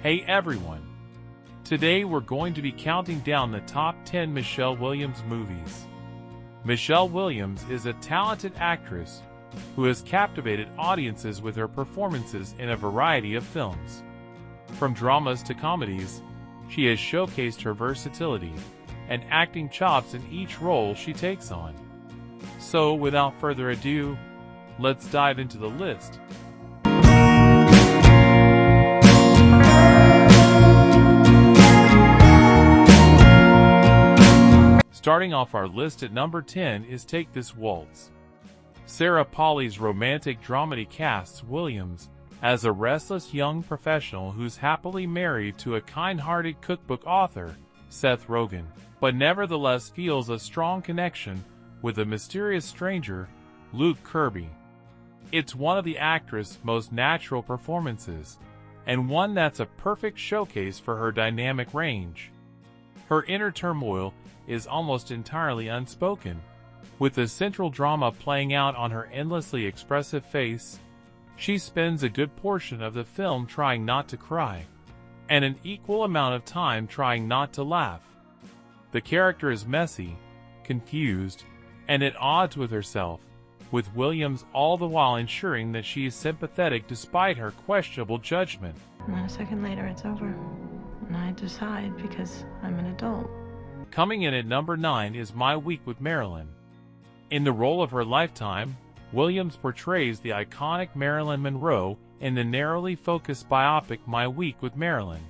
Hey everyone! Today we're going to be counting down the top 10 Michelle Williams movies. Michelle Williams is a talented actress who has captivated audiences with her performances in a variety of films. From dramas to comedies, she has showcased her versatility and acting chops in each role she takes on. So without further ado, let's dive into the list. Starting off our list at number 10 is Take This Waltz. Sarah Polley's romantic dramedy casts Williams as a restless young professional who's happily married to a kind-hearted cookbook author, Seth Rogen, but nevertheless feels a strong connection with a mysterious stranger, Luc Kirby. It's one of the actress' most natural performances, and one that's a perfect showcase for her dynamic range. Her inner turmoil is almost entirely unspoken, with the central drama playing out on her endlessly expressive face. She spends a good portion of the film trying not to cry, and an equal amount of time trying not to laugh. The character is messy, confused, and at odds with herself, with Williams all the while ensuring that she is sympathetic despite her questionable judgment. And then a second later it's over, and I decide because I'm an adult. Coming in at number 9 is My Week with Marilyn. In the role of her lifetime, Williams portrays the iconic Marilyn Monroe in the narrowly focused biopic My Week with Marilyn.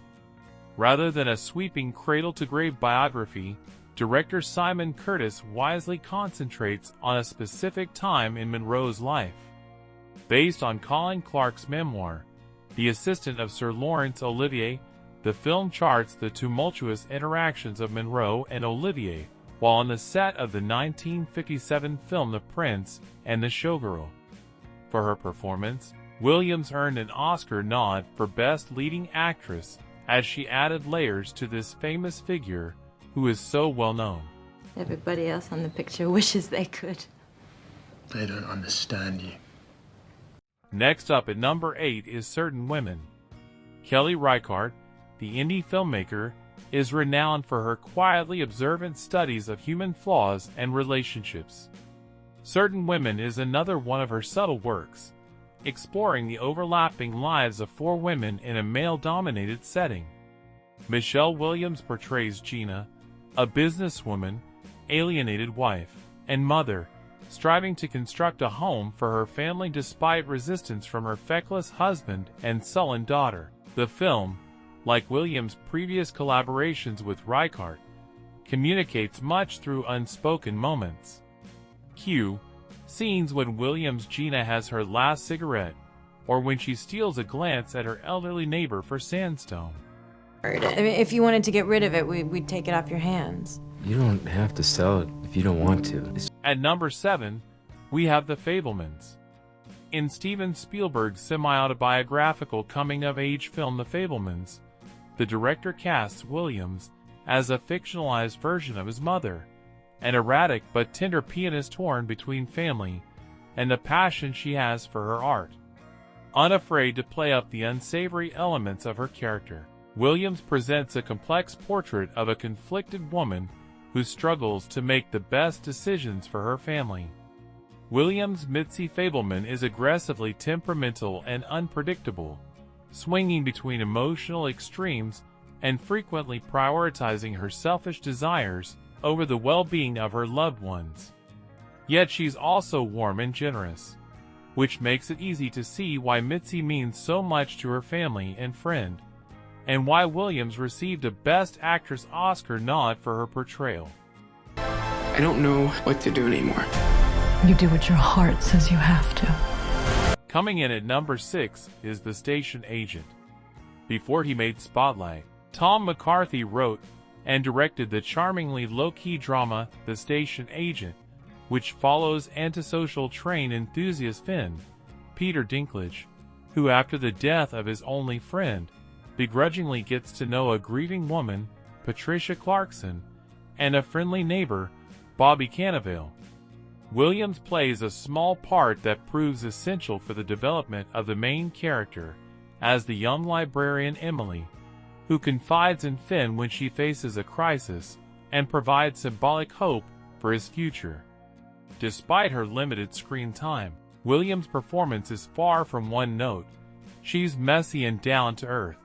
Rather than a sweeping cradle-to-grave biography, director Simon Curtis wisely concentrates on a specific time in Monroe's life. Based on Colin Clark's memoir, The Assistant of Sir Laurence Olivier, the film charts the tumultuous interactions of Monroe and Olivier while on the set of the 1957 film The Prince and the Showgirl. For her performance, Williams earned an Oscar nod for Best Leading Actress as she added layers to this famous figure who is so well known. Everybody else on the picture wishes they could. They don't understand you. Next up at number 8 is Certain Women. Kelly Reichardt, the indie filmmaker, is renowned for her quietly observant studies of human flaws and relationships. Certain Women is another one of her subtle works, exploring the overlapping lives of 4 women in a male-dominated setting. Michelle Williams portrays Gina, a businesswoman, alienated wife, and mother, striving to construct a home for her family despite resistance from her feckless husband and sullen daughter. The film, like Williams' previous collaborations with Reichardt, communicates much through unspoken moments. Cue scenes when Williams' Gina has her last cigarette, or when she steals a glance at her elderly neighbor for sandstone. I mean, if you wanted to get rid of it, we'd take it off your hands. You don't have to sell it if you don't want to. At number 7, we have The Fabelmans. In Steven Spielberg's semi-autobiographical coming-of-age film The Fabelmans, the director casts Williams as a fictionalized version of his mother, an erratic but tender pianist torn between family and the passion she has for her art. Unafraid to play up the unsavory elements of her character, Williams presents a complex portrait of a conflicted woman who struggles to make the best decisions for her family. Williams' Mitzi Fabelman is aggressively temperamental and unpredictable, swinging between emotional extremes and frequently prioritizing her selfish desires over the well-being of her loved ones. Yet she's also warm and generous, which makes it easy to see why Mitzi means so much to her family and friend, and why Williams received a Best Actress Oscar nod for her portrayal. I don't know what to do anymore. You do what your heart says you have to. Coming in at number 6 is The Station Agent. Before he made Spotlight, Tom McCarthy wrote and directed the charmingly low-key drama The Station Agent, which follows antisocial train enthusiast Finn, Peter Dinklage, who after the death of his only friend, begrudgingly gets to know a grieving woman, Patricia Clarkson, and a friendly neighbor, Bobby Cannavale. Williams plays a small part that proves essential for the development of the main character, as the young librarian Emily, who confides in Finn when she faces a crisis and provides symbolic hope for his future. Despite her limited screen time, Williams' performance is far from one note. She's messy and down-to-earth,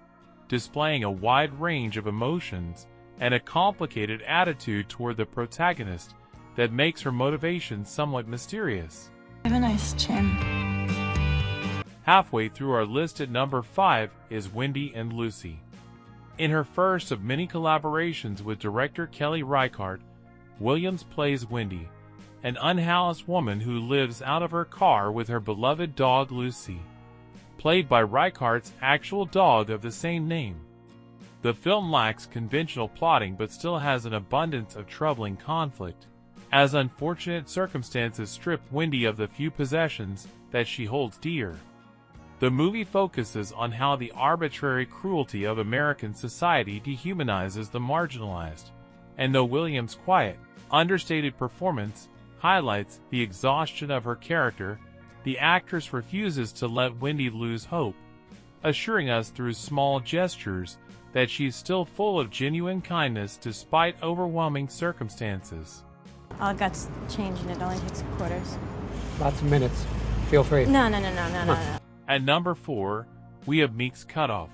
displaying a wide range of emotions and a complicated attitude toward the protagonist that makes her motivations somewhat mysterious. You have a nice chin. Halfway through our list at number 5 is Wendy and Lucy. In her first of many collaborations with director Kelly Reichardt, Williams plays Wendy, an unhoused woman who lives out of her car with her beloved dog Lucy, played by Reichardt's actual dog of the same name. The film lacks conventional plotting but still has an abundance of troubling conflict, as unfortunate circumstances strip Wendy of the few possessions that she holds dear. The movie focuses on how the arbitrary cruelty of American society dehumanizes the marginalized, and though Williams' quiet, understated performance highlights the exhaustion of her character, the actress refuses to let Wendy lose hope, assuring us through small gestures that she's still full of genuine kindness despite overwhelming circumstances. All I've got change and it only takes quarters. Lots of minutes. Feel free. No. At number 4, we have Meek's Cutoff.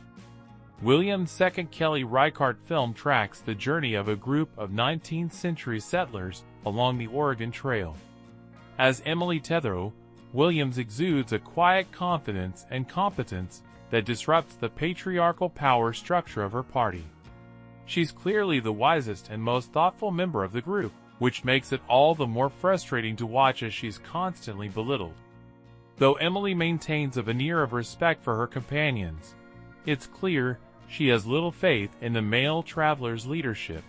Williams' second Kelly Reichardt film tracks the journey of a group of 19th century settlers along the Oregon Trail. As Emily Tetherow, Williams exudes a quiet confidence and competence that disrupts the patriarchal power structure of her party. She's clearly the wisest and most thoughtful member of the group, which makes it all the more frustrating to watch as she's constantly belittled. Though Emily maintains a veneer of respect for her companions, it's clear she has little faith in the male traveler's leadership,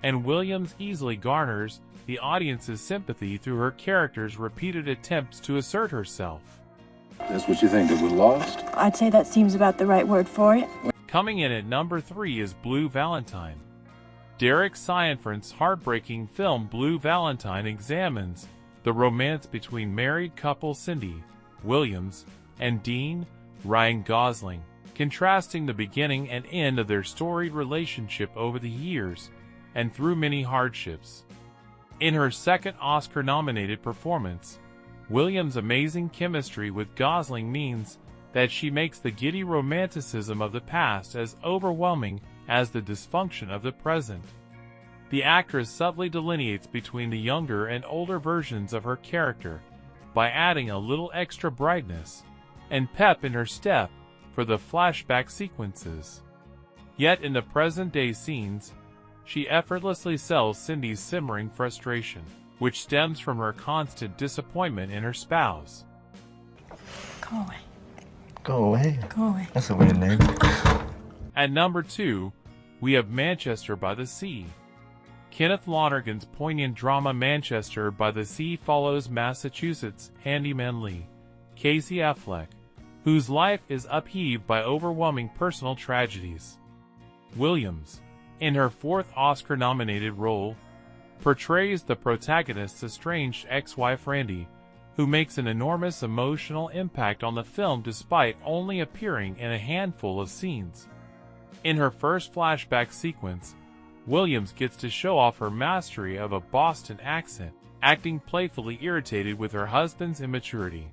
and Williams easily garners the audience's sympathy through her character's repeated attempts to assert herself. That's what you think, that we're lost? I'd say that seems about the right word for it. Coming in at number 3 is Blue Valentine. Derek Cianfrant's heartbreaking film Blue Valentine examines the romance between married couple Cindy Williams and Dean Ryan Gosling, contrasting the beginning and end of their storied relationship over the years and through many hardships. In her second Oscar-nominated performance, Williams' amazing chemistry with Gosling means that she makes the giddy romanticism of the past as overwhelming as the dysfunction of the present. The actress subtly delineates between the younger and older versions of her character by adding a little extra brightness and pep in her step for the flashback sequences. Yet in the present-day scenes, she effortlessly sells Cindy's simmering frustration, which stems from her constant disappointment in her spouse. Go away. Go away. Go away. That's a weird name. At number 2, we have Manchester by the Sea. Kenneth Lonergan's poignant drama Manchester by the Sea follows Massachusetts handyman Lee, Casey Affleck, whose life is upheaved by overwhelming personal tragedies. Williams, in her fourth Oscar-nominated role, portrays the protagonist's estranged ex-wife Randy, who makes an enormous emotional impact on the film despite only appearing in a handful of scenes. In her first flashback sequence, Williams gets to show off her mastery of a Boston accent, acting playfully irritated with her husband's immaturity.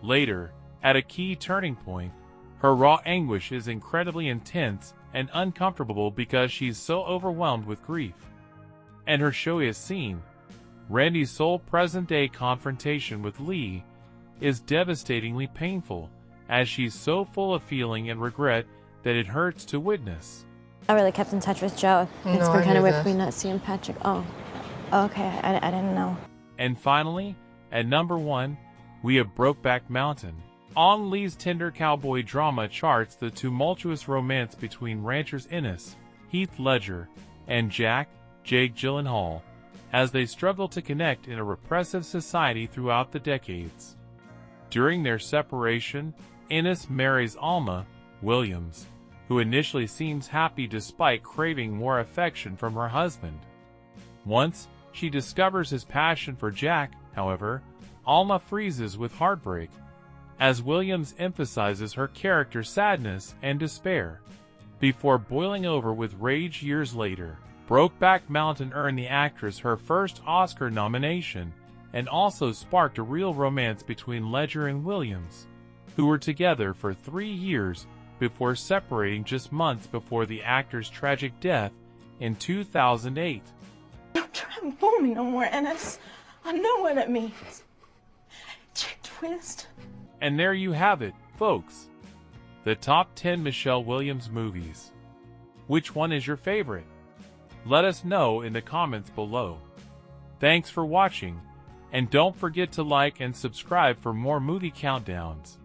Later, at a key turning point, her raw anguish is incredibly intense and uncomfortable because she's so overwhelmed with grief. And her showiest scene, Randy's sole present-day confrontation with Lee, is devastatingly painful, as she's so full of feeling and regret that it hurts to witness. I really kept in touch with Joe. It's No, been I kind of knew weird that. for me not seeing Patrick. Oh, okay. I didn't know. And finally, at number 1, we have Brokeback Mountain. Ong Lee's tender cowboy drama charts the tumultuous romance between ranchers Ennis, Heath Ledger, and Jake Gyllenhaal, as they struggle to connect in a repressive society throughout the decades. During their separation, Ennis marries Alma Williams, who initially seems happy despite craving more affection from her husband. Once she discovers his passion for Jack, however, Alma freezes with heartbreak, as Williams emphasizes her character's sadness and despair. before boiling over with rage years later. Brokeback Mountain earned the actress her first Oscar nomination and also sparked a real romance between Ledger and Williams, who were together for 3 years before separating just months before the actor's tragic death in 2008. Don't try and fool me no more, Ennis. I know what it means. Chick twist. And there you have it, folks. The top 10 Michelle Williams movies. Which one is your favorite? Let us know in the comments below. Thanks for watching, and don't forget to like and subscribe for more movie countdowns.